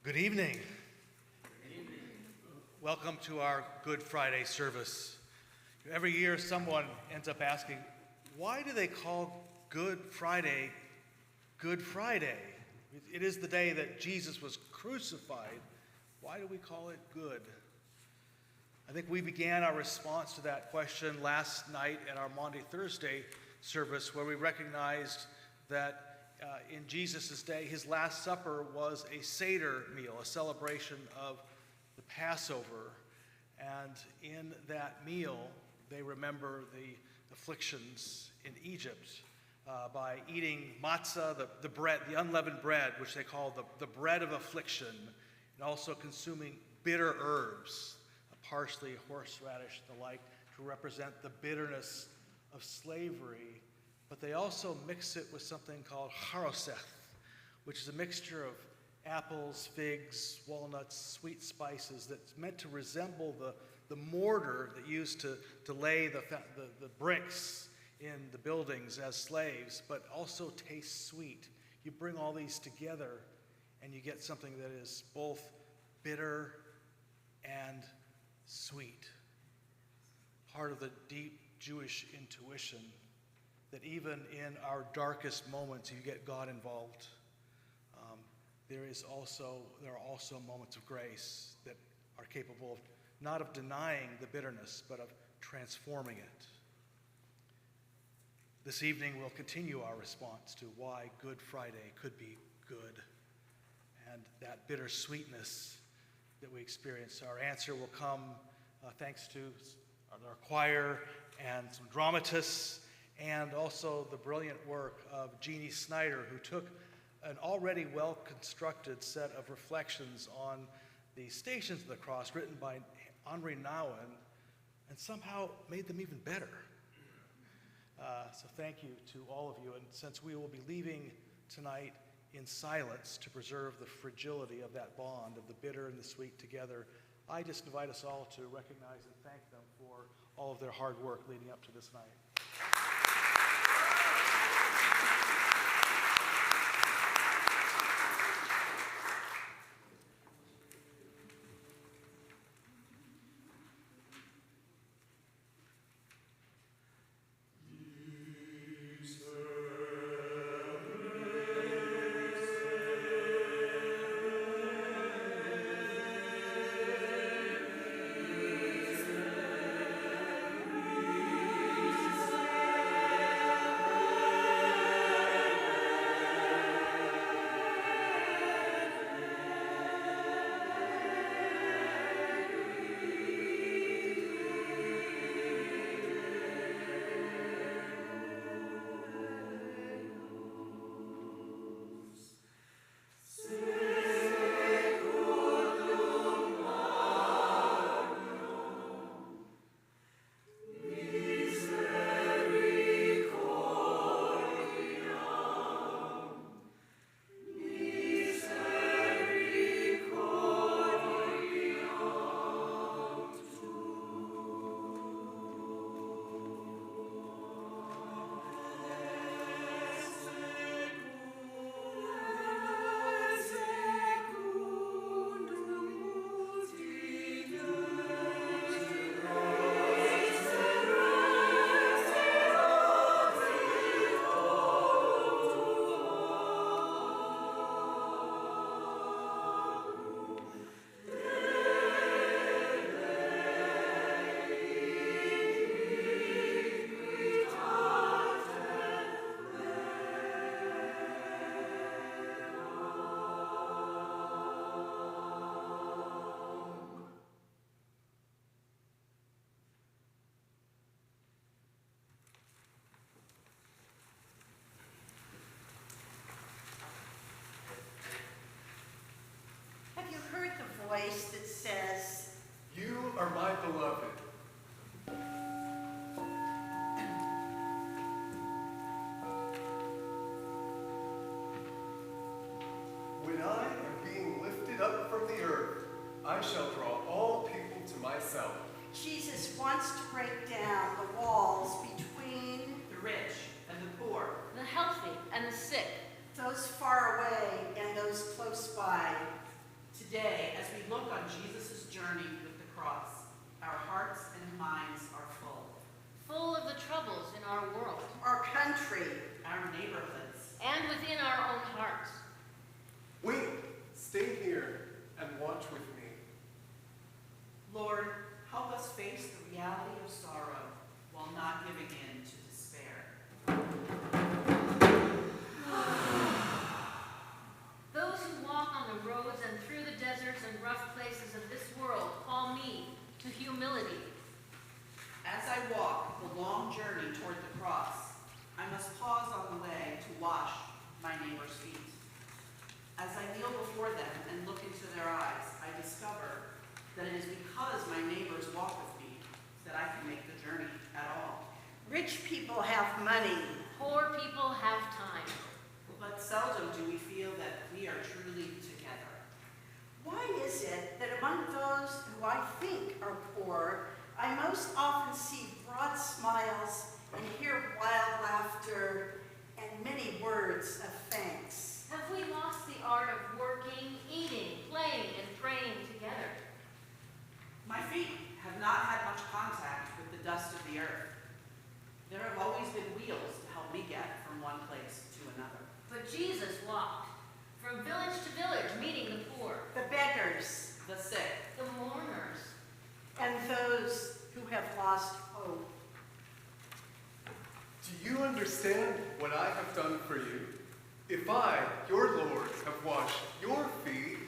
Good evening. Welcome to our Good Friday service. Every year someone ends up asking, why do they call Good Friday Good Friday? It is the day that Jesus was crucified. Why do we call it good? I think we began our response to that question last night at our Maundy Thursday service, where we recognized that in Jesus' day, his Last Supper was a Seder meal, a celebration of the Passover. And in that meal, they remember the afflictions in Egypt by eating matzah, the bread, the unleavened bread, which they call the bread of affliction, and also consuming bitter herbs, parsley, horseradish, the like, to represent the bitterness of slavery. But they also mix it with something called haroseth, which is a mixture of apples, figs, walnuts, sweet spices that's meant to resemble the mortar that used to lay the bricks in the buildings as slaves, but also tastes sweet. You bring all these together and you get something that is both bitter and sweet. Part of the deep Jewish intuition that even in our darkest moments, you get God involved. There are also moments of grace that are capable of not of denying the bitterness, but of transforming it. This evening, we'll continue our response to why Good Friday could be good, and that bittersweetness that we experience. Our answer will come thanks to our choir and some dramatists, and also the brilliant work of Jeannie Snyder, who took an already well-constructed set of reflections on the Stations of the Cross written by Henri Nouwen and somehow made them even better. So thank you to all of you. And since we will be leaving tonight in silence to preserve the fragility of that bond of the bitter and the sweet together, I just invite us all to recognize and thank them for all of their hard work leading up to this night. Voice that says, "You are my beloved." When I am being lifted up from the earth, I shall draw all people to myself. Jesus wants to break down the walls between the rich and the poor, the healthy and the sick, those far away and those close by. to Today, as we look on Jesus' journey with the cross, our hearts and minds are full. Full of the troubles in our world, our country, Our neighborhoods. and within our own hearts. Wait, stay here and watch with me. Lord, help us face the reality of sorrow while not giving in to despair. Those who walk on the roads and through the deserts and rough places of this world call me to humility. As I walk the long journey toward the cross, I must pause on the way to wash my neighbor's feet. As I kneel before them and look into their eyes, I discover that it is because my neighbors walk with me that I can make the journey at all. rich people have money. Poor people have time. But seldom do we feel that we are truly together. Why is it that among those who I think are poor, I most often see broad smiles and hear wild laughter and many words of thanks? Have we lost the art of working, eating, playing, and praying together? My feet have not had much contact with the dust of the earth. There have always been wheels to help me get from one place to another. But Jesus walked from village to village, meeting the poor, The beggars The sick, the mourners. and those who have lost hope. Do you understand what I have done for you? If I, your Lord, have washed your feet,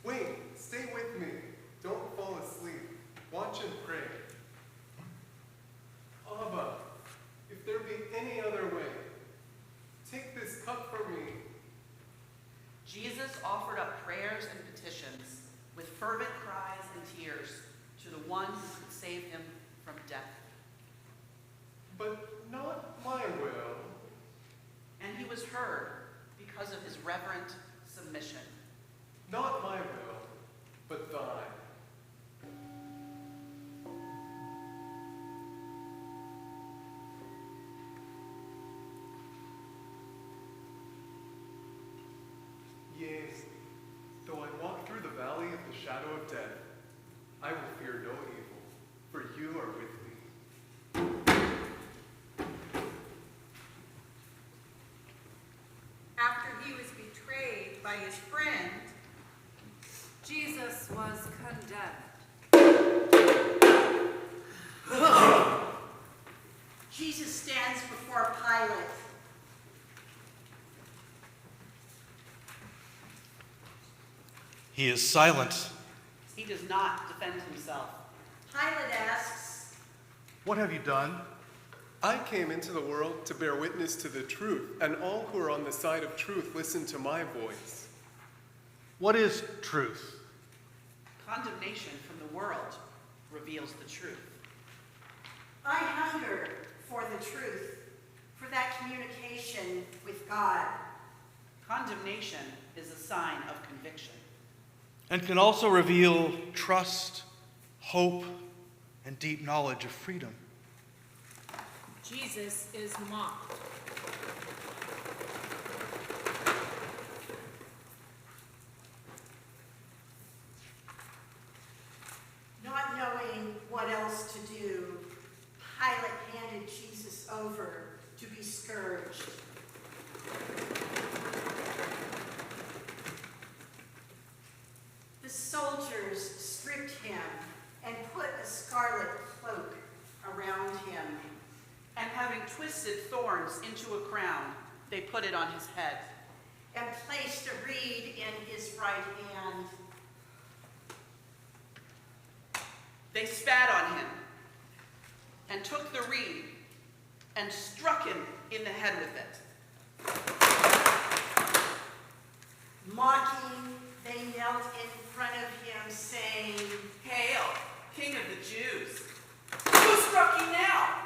wait, stay with me. Don't fall asleep. Watch and pray. Abba, if there be any other way, take this cup from me. Jesus offered up prayers and petitions with fervent cries and tears to the one who could save him from death. But not my will. And he was heard because of his reverent submission. Not my will, but thine. Yea, though I walk through the valley of the shadow of death, I will fear no evil, for you are with me. After he was betrayed by his friend, Jesus was condemned. Jesus stands before Pilate. He is silent. He does not defend himself. Pilate asks, What have you done? I came into the world to bear witness to the truth, and all who are on the side of truth listen to my voice. What is truth? Condemnation from the world reveals the truth. I hunger for the truth, for that communication with God. Condemnation is a sign of conviction. And can also reveal trust, hope, and deep knowledge of freedom. Jesus is mocked. Not knowing what else to do, Pilate handed Jesus over to be scourged. The soldiers stripped him and put a scarlet cloak around him. And having twisted thorns into a crown, they put it on his head. And placed a reed in his right hand. They spat on him and took the reed and struck him in the head with it. Mocking, they knelt in front of him, saying, Hail, King of the Jews! Who struck you now?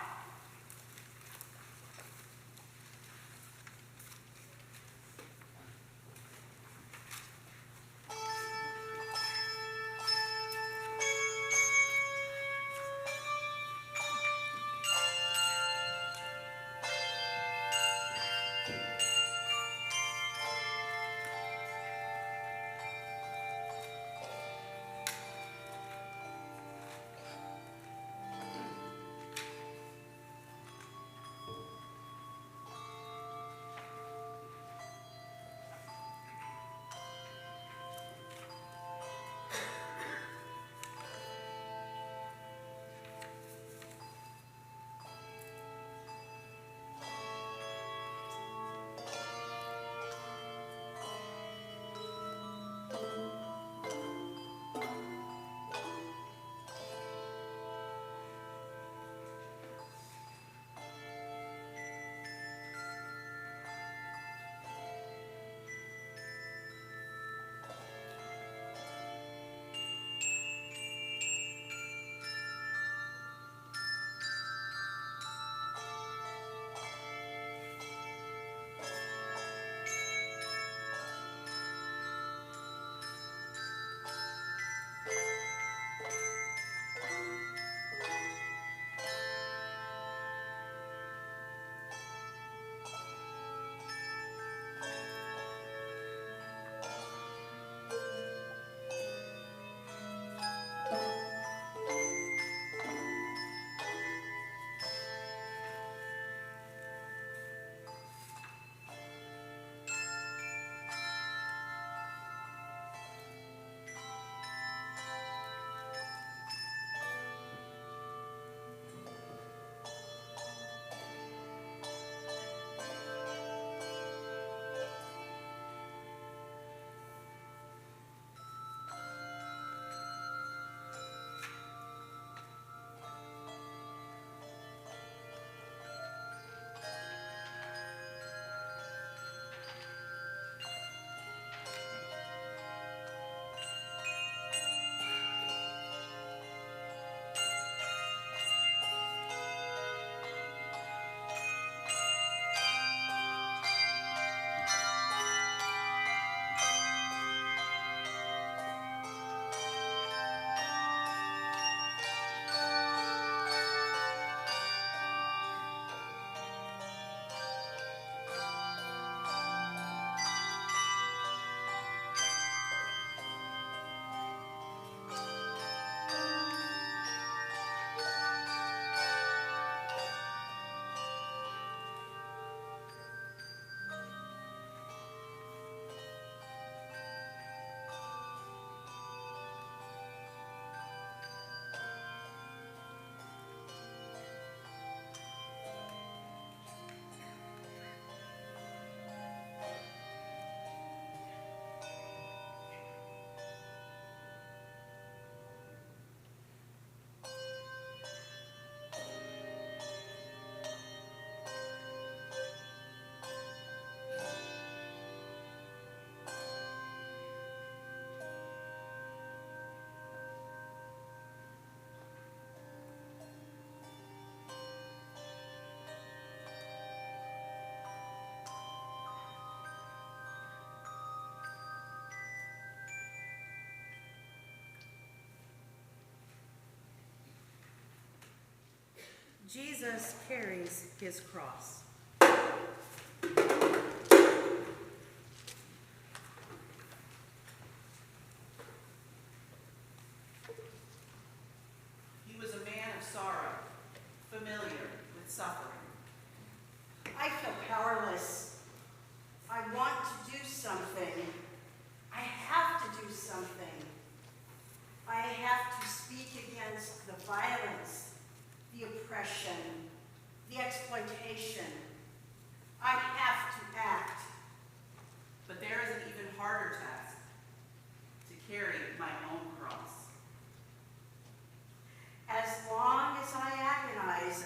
Jesus carries his cross. He was a man of sorrow, familiar with suffering. I feel powerless. I want to do something. I have to do something. I have to speak against the violence, the oppression, the exploitation. I have to act. But there is an even harder task, to carry my own cross. As long as I agonize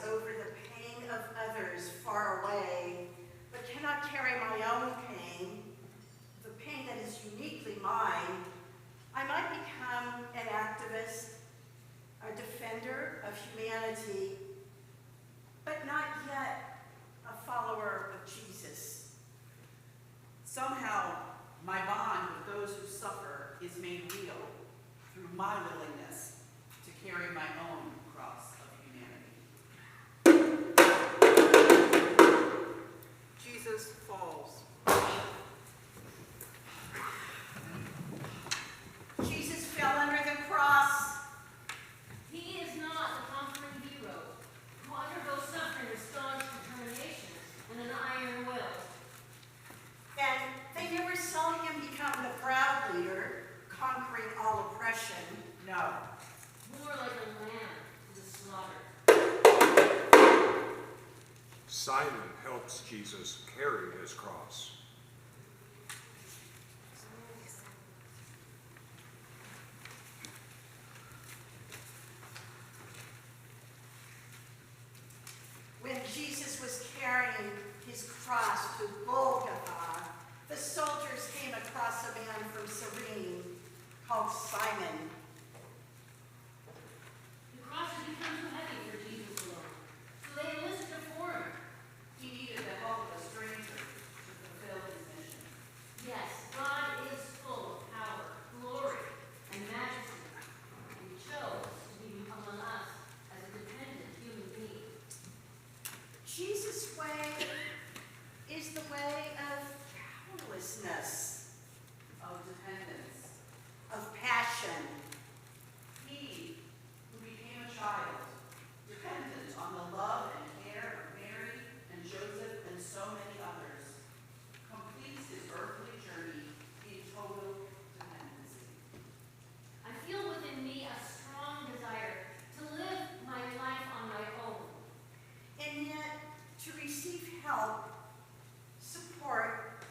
Simon helps Jesus carry his cross. When Jesus was carrying his cross to Golgotha, the soldiers came across a man from Cyrene called Simon. The cross had become too heavy for Jesus alone, so they enlisted a foreigner. He needed the help of a stranger to fulfill his mission. Yes, God is full of power, glory, and majesty. He chose to be among us as a dependent human being. Jesus' way is the way of powerlessness, Of dependence. of passion. He, who became a child, dependent on the love and care of Mary and Joseph and so many others, completes his earthly journey in total dependency. I feel within me a strong desire to live my life on my own. And yet, to receive help, support,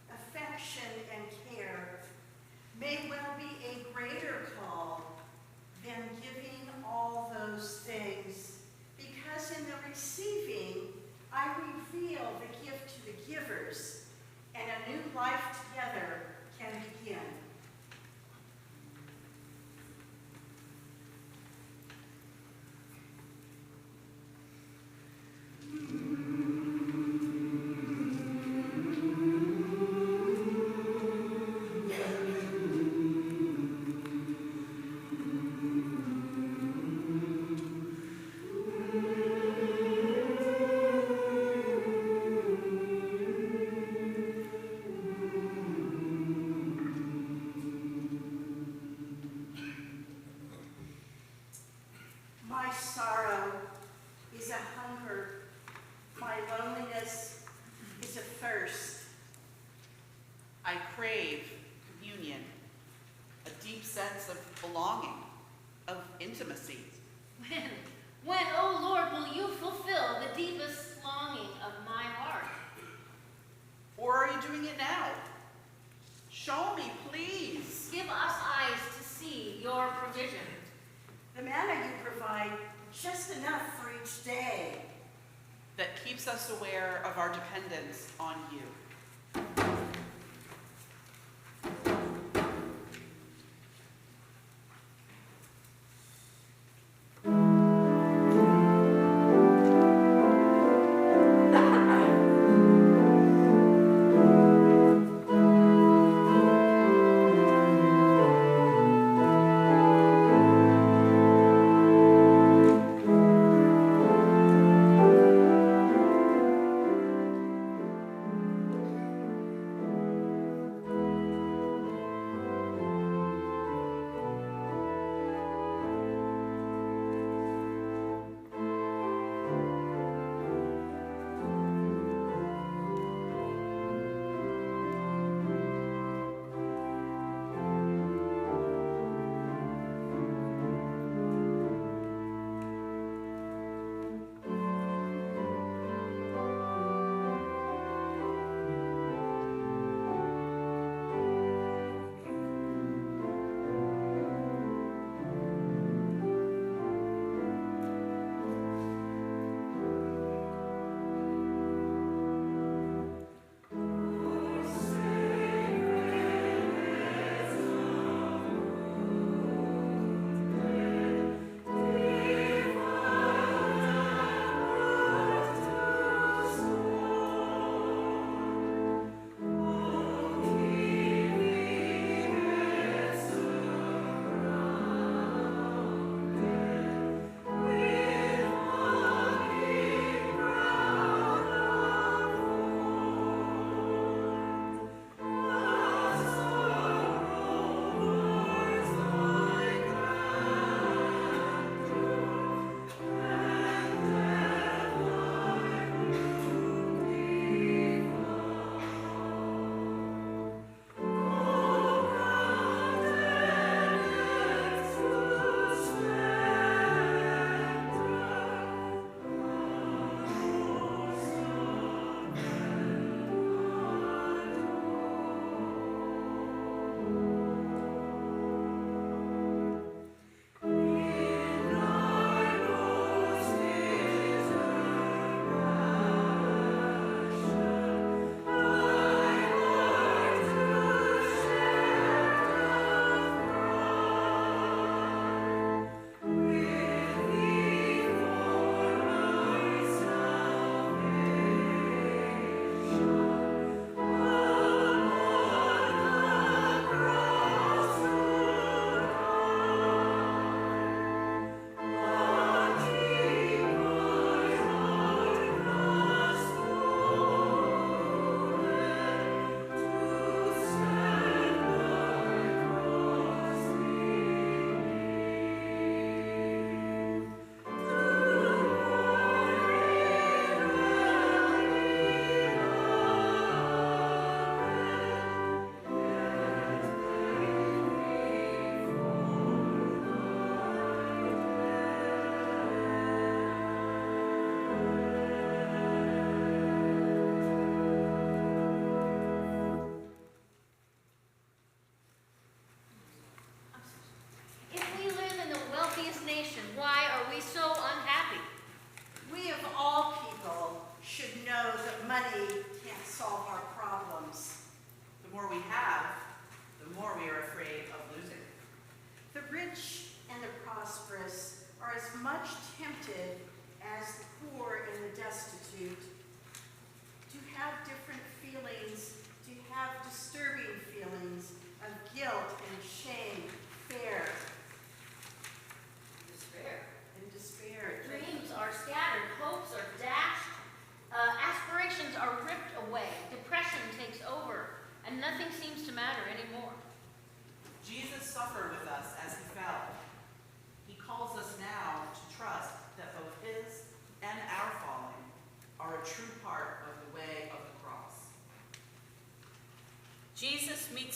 affection, and care may well be a greater call than giving all those things, because in the receiving, I reveal the gift to the givers, and a new life together can begin. My sorrow is a hunger. My loneliness is a thirst. I crave communion, a deep sense of belonging, of intimacy. When, oh Lord, will you fulfill the deepest longing of my heart? Or are you doing it now? Show me, please. Give us eyes to see your provision. The manna you provide, just enough for each day. That keeps us aware of our dependence on you.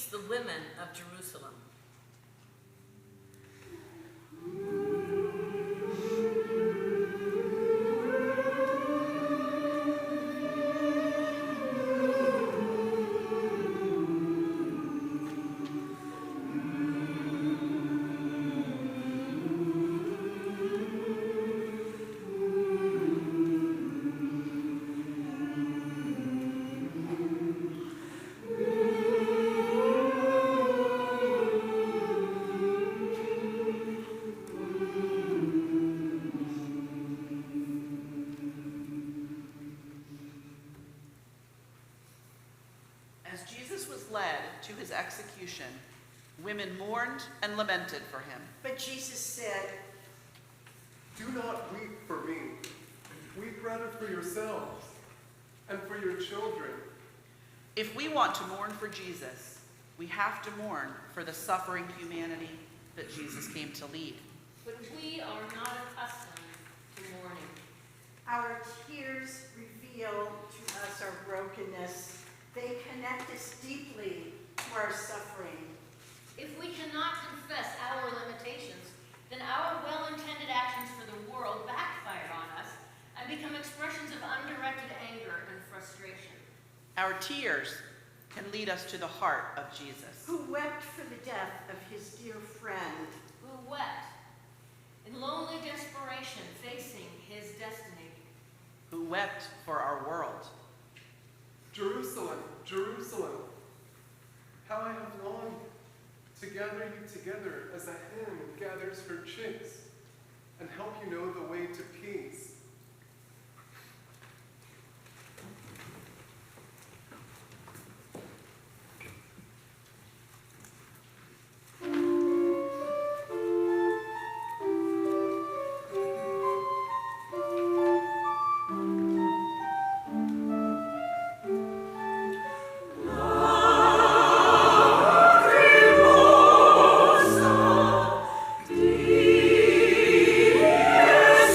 greets the women of Jerusalem. As Jesus was led to his execution, women mourned and lamented for him. But Jesus said, Do not weep for me. Weep rather for yourselves and for your children. If we want to mourn for Jesus, we have to mourn for the suffering humanity that Jesus came to lead. But we are not accustomed to mourning. our tears reveal to us our brokenness. They connect us deeply to our suffering. If we cannot confess our limitations, then our well-intended actions for the world backfire on us and become expressions of undirected anger and frustration. Our tears can lead us to the heart of Jesus, Who wept for the death of his dear friend. Who wept in lonely desperation facing his destiny. who wept for our world, Jerusalem, Jerusalem, how I have longed to gather you together as a hen gathers her chicks and help you know the way to peace.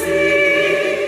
Dies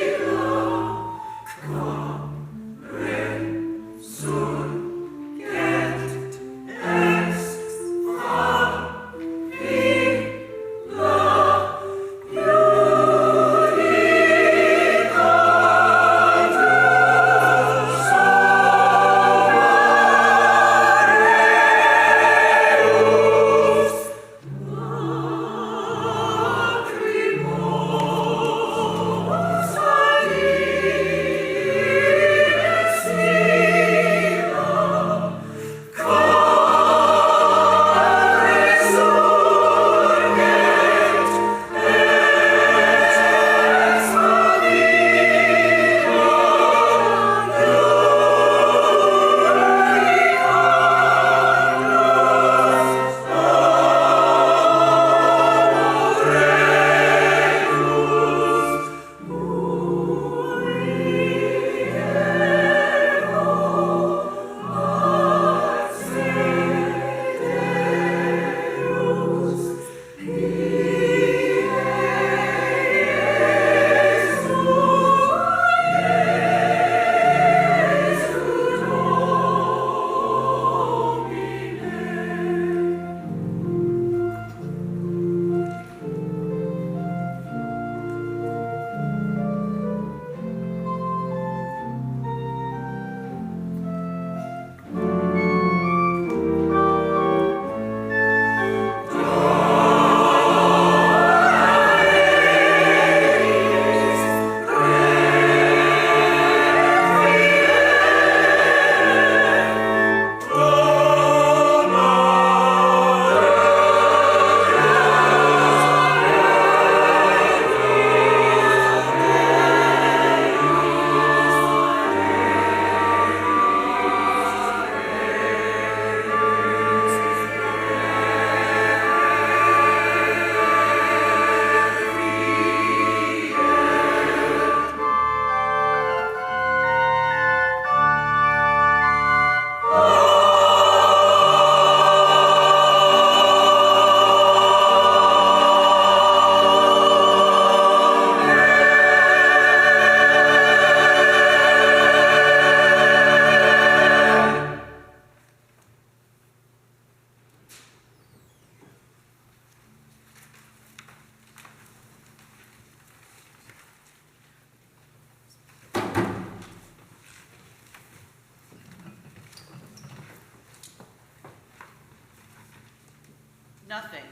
nothing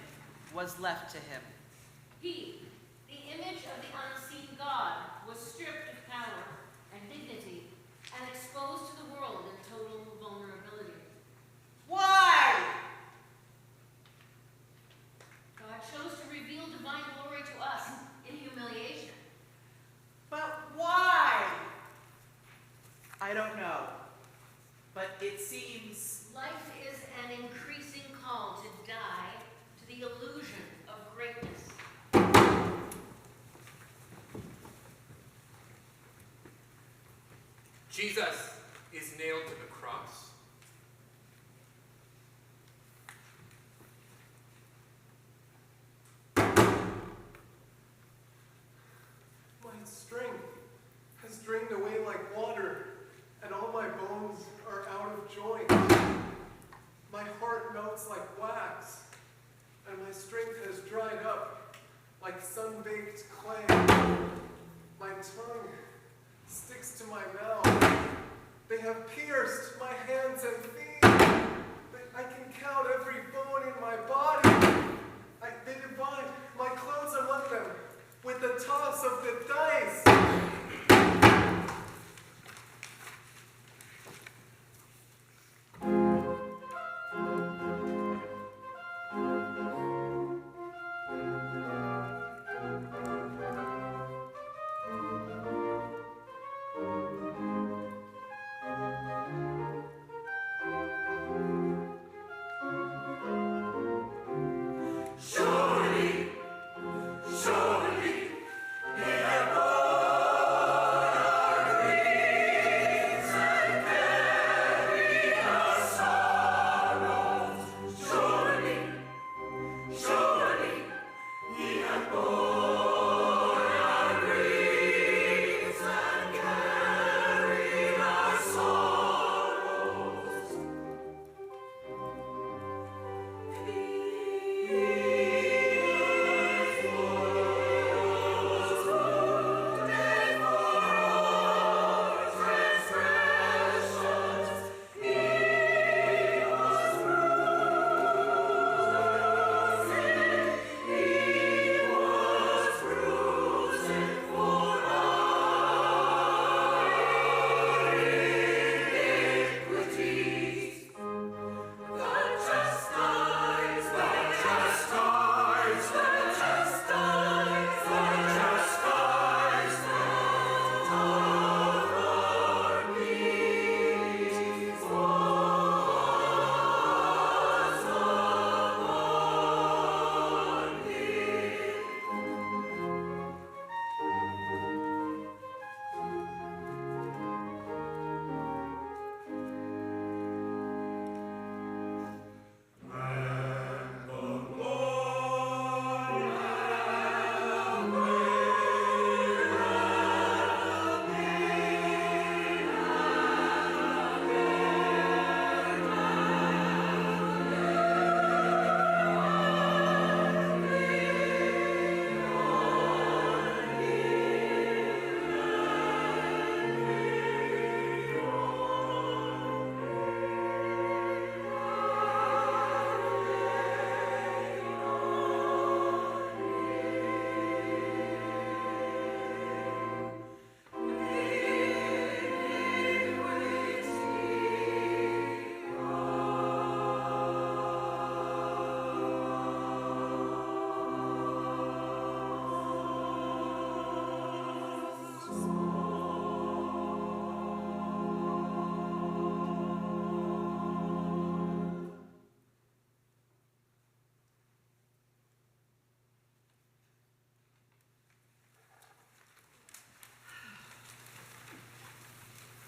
was left to him. He, the image of the unseen God, was stripped of power and dignity and exposed to the world in total vulnerability. Why? God chose to reveal divine glory to us in humiliation. But why? I don't know, but it seems Life is an increasing call to die to the illusion of greatness. Jesus is nailed to the cross. My strength has drained away like water, and all my bones are out of joint. My heart melts like wax, and my strength has dried up like sun-baked clay. My tongue sticks to my mouth. They have pierced my hands and feet. I can count every bone in my body. They divide my clothes among them with the toss of the dice.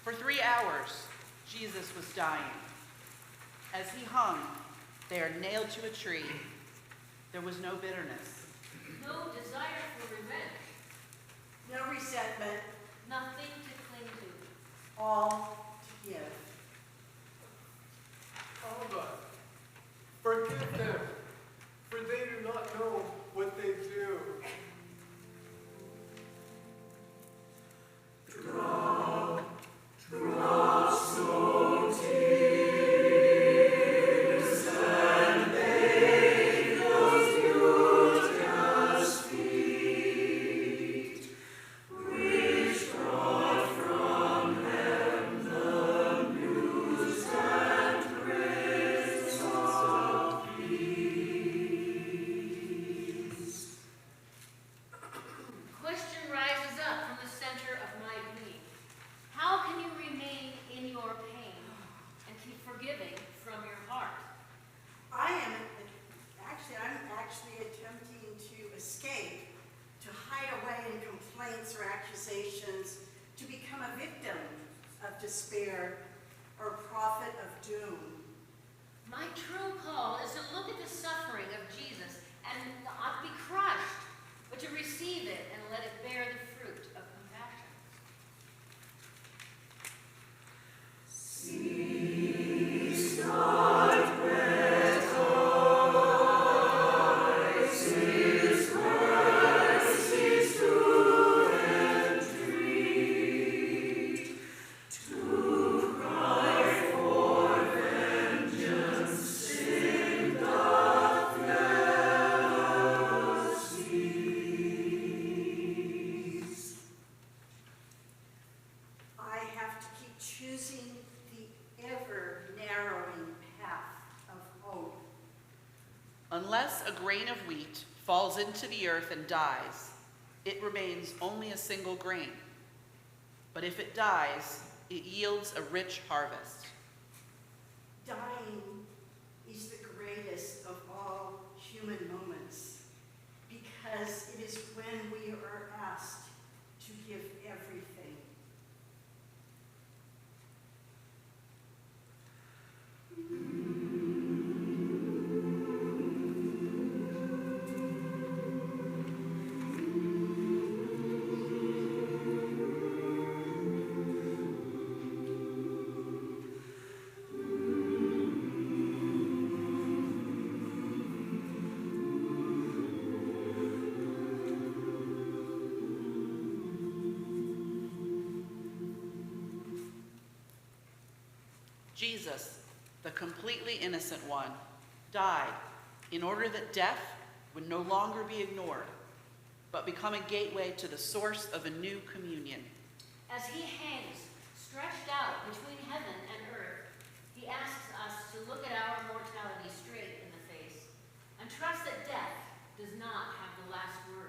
For 3 hours, Jesus was dying. As he hung there nailed to a tree, there was no bitterness. No desire for revenge. No resentment, Nothing to cling to. all to give. Abba, forgive them, for they do not know what they do. So tears and they despair or prophet of doom. My true call is to look at the suffering of Jesus and not be crushed, but to receive it and let it bear the fruit of compassion. I have to keep choosing the ever-narrowing path of hope. Unless a grain of wheat falls into the earth and dies, it remains only a single grain. But if it dies, it yields a rich harvest. Dying is the greatest of all human moments because it is when we are asked to give everything. Jesus, the completely innocent one, died in order that death would no longer be ignored, but become a gateway to the source of a new communion. As he hangs stretched out between heaven and earth, he asks us to look at our mortality straight in the face and trust that death does not have the last word.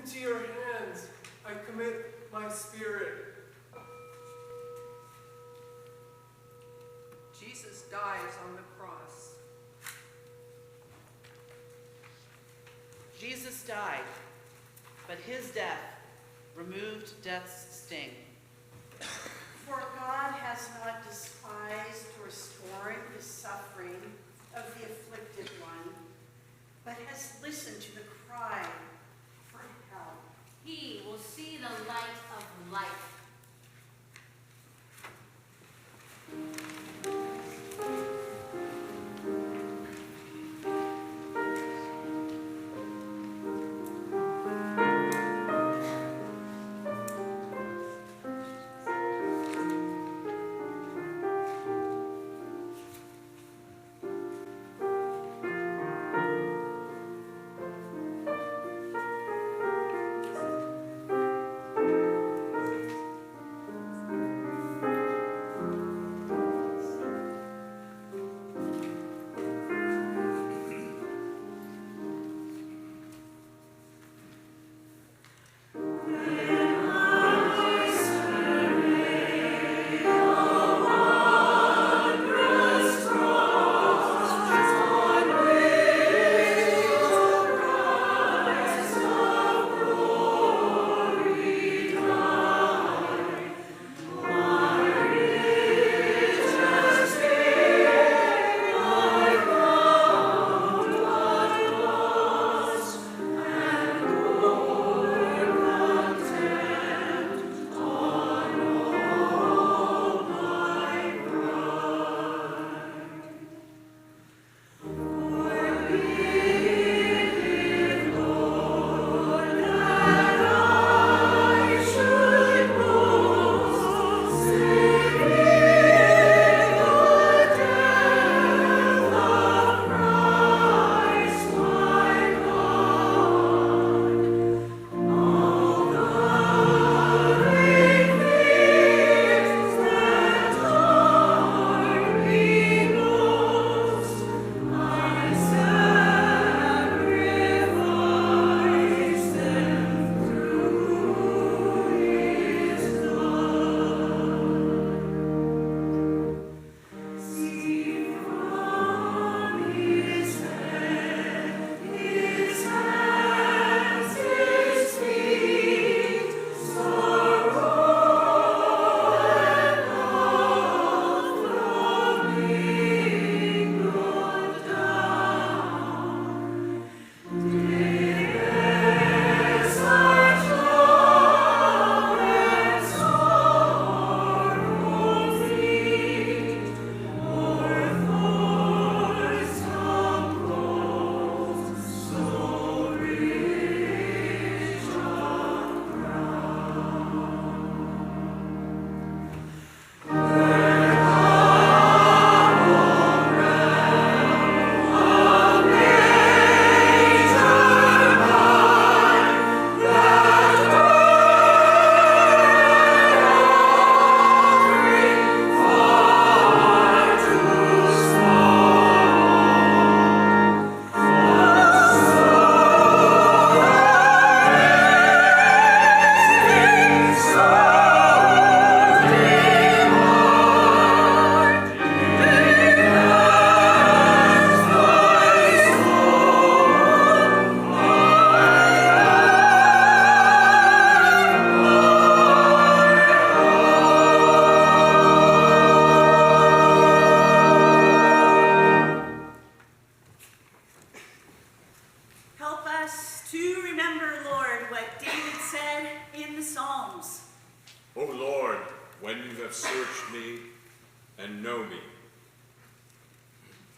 Into your hands I commit my spirit. Jesus dies on the cross. Jesus died, but his death removed death's sting. For God has not despised or scorned the suffering of the afflicted one, but has listened to the cry for help. He will see the light of life.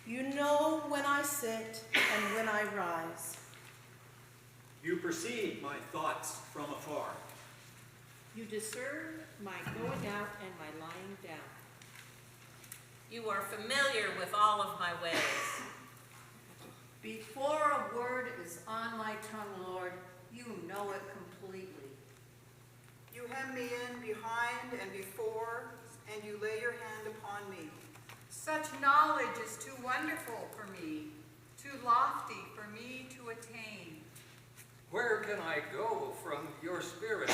You know when I sit and when I rise. You perceive my thoughts from afar. You discern my going out and my lying down. You are familiar with all of my ways. Before a word is on my tongue, Lord, you know it completely. You hem me in behind and before, and you lay your hand upon me. Such knowledge is too wonderful for me, too lofty for me to attain. Where can I go from your spirit?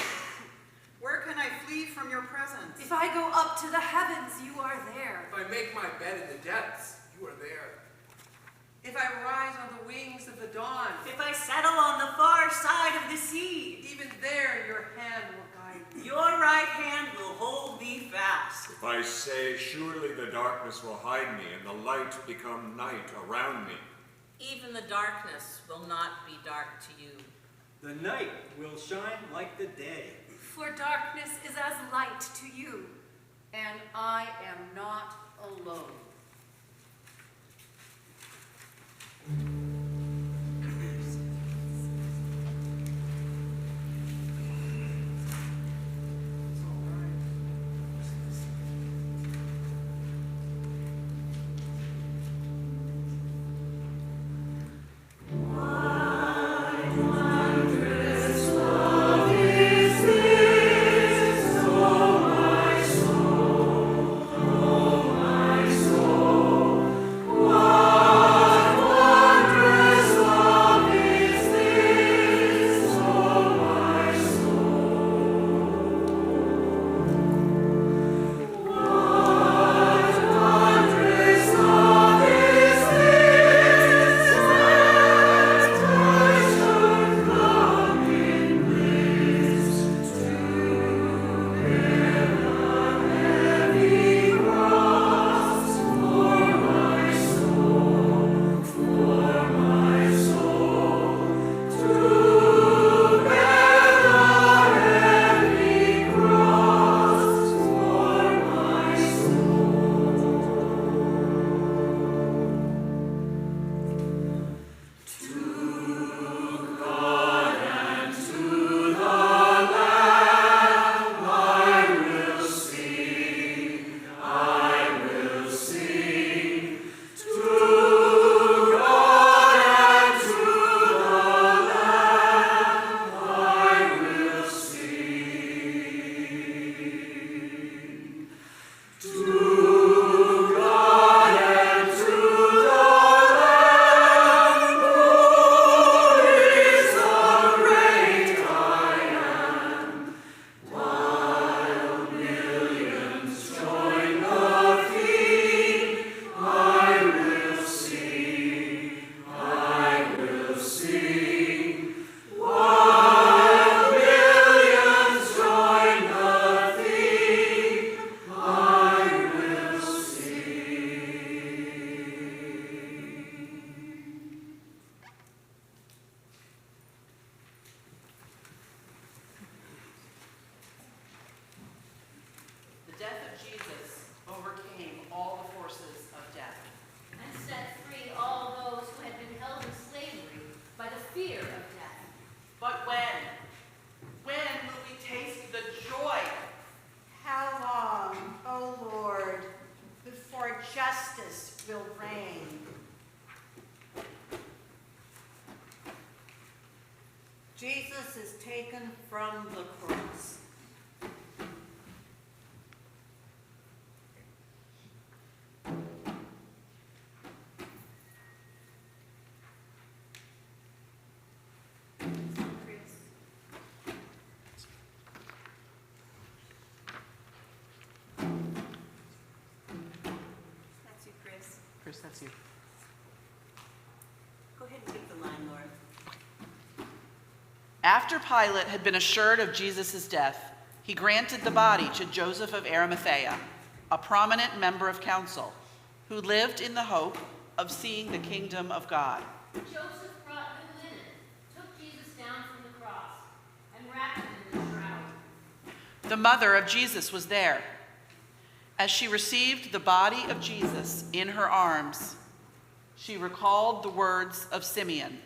Where can I flee from your presence? If I go up to the heavens, you are there. If I make my bed in the depths, you are there. If I rise on the wings of the dawn, If I settle on the far side of the sea, even there your hand will guide me. your right hand will hold me fast. If I say, surely the darkness will hide me, and the light become night around me. Even the darkness will not be dark to you. The night will shine like the day. For darkness is as light to you. And I am not alone. The death of Jesus overcame all the forces of death. And set free all those who had been held in slavery by the fear of death. But when will we taste the joy? How long, O Lord, before justice will reign? Jesus is taken from the cross. That's you, Chris. Chris, that's you. Go ahead and take the line, Laura. After Pilate had been assured of Jesus' death, he granted the body to Joseph of Arimathea, a prominent member of council, who lived in the hope of seeing the kingdom of God. Joseph brought new linen, took Jesus down from the cross, and wrapped him in the shroud. The mother of Jesus was there. As she received the body of Jesus in her arms, She recalled the words of Simeon.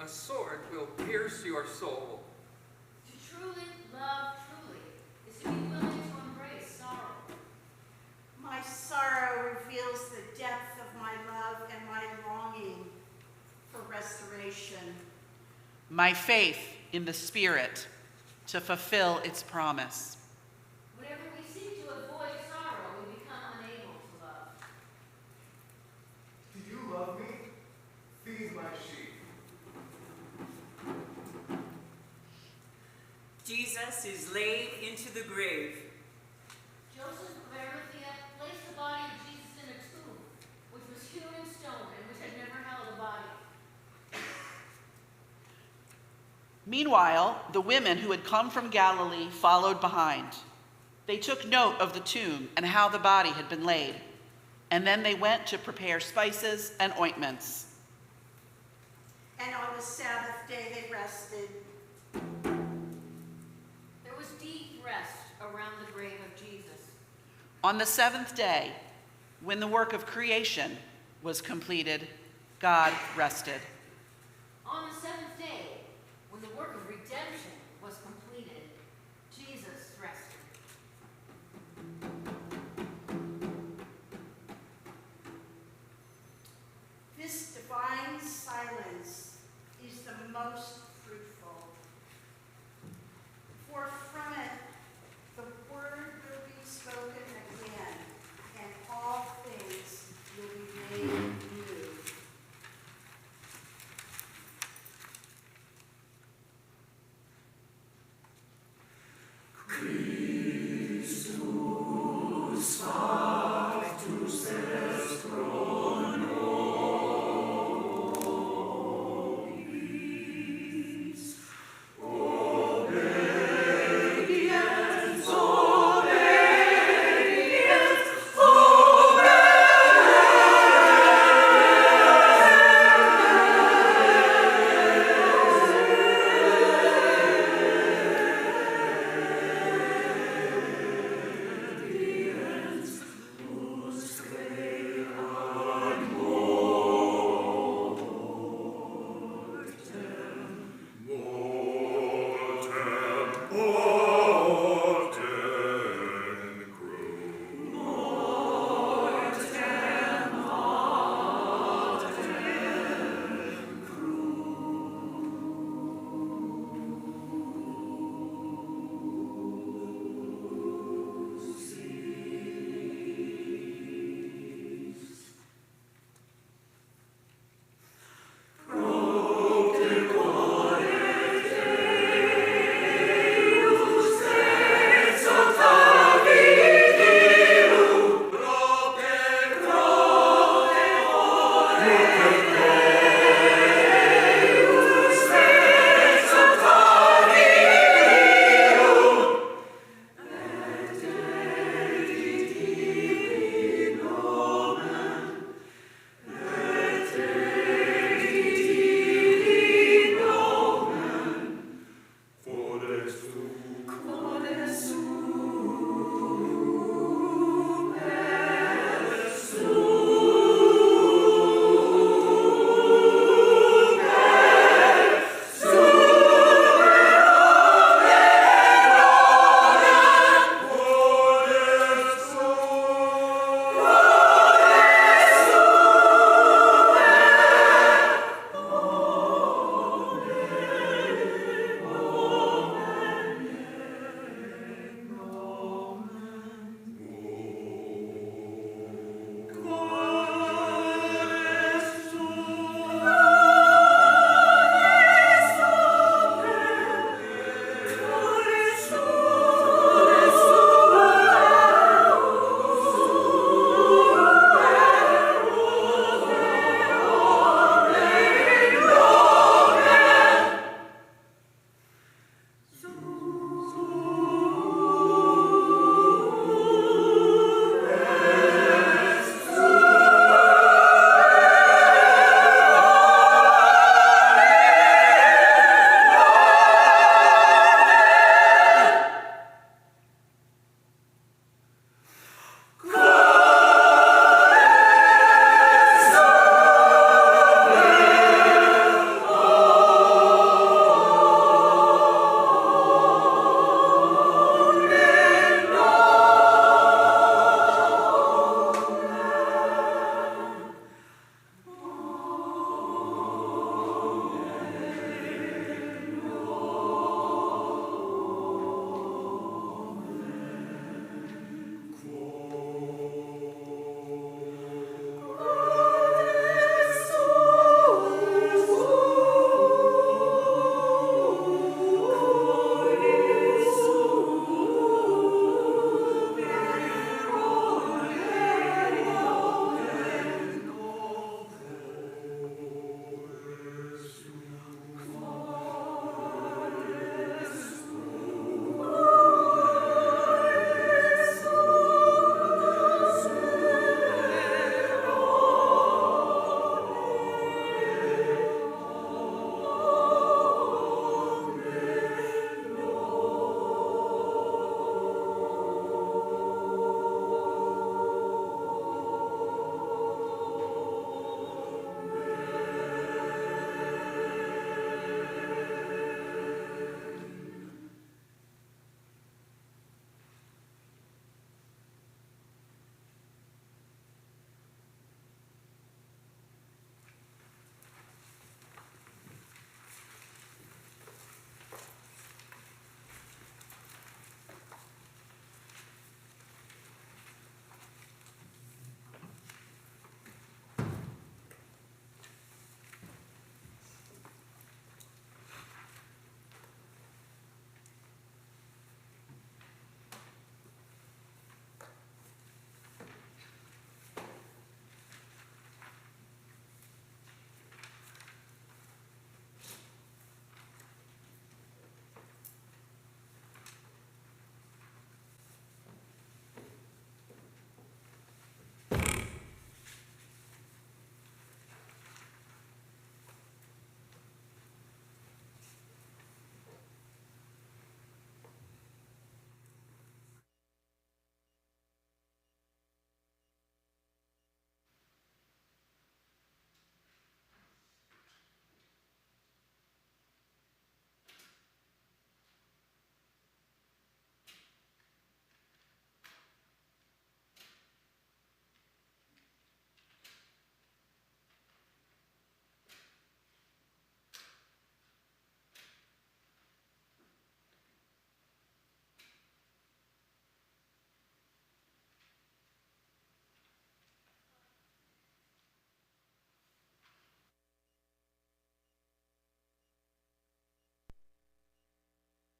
A sword will pierce your soul. To truly love truly is to be willing to embrace sorrow. My sorrow reveals the depth of my love and my longing for restoration. My faith in the Spirit to fulfill its promise. Whenever we seek to avoid sorrow, we become unable to love. Do you love me? Feed my sheep. Jesus is laid into the grave. Joseph of Arimathea placed the body of Jesus in a tomb, which was hewn in stone and which had never held a body. Meanwhile, the women who had come from Galilee followed behind. They took note of the tomb and how the body had been laid, and then they went to prepare spices and ointments. And on the Sabbath day they rested. There was deep rest around the grave of Jesus. On the seventh day, when the work of creation was completed, God rested. On the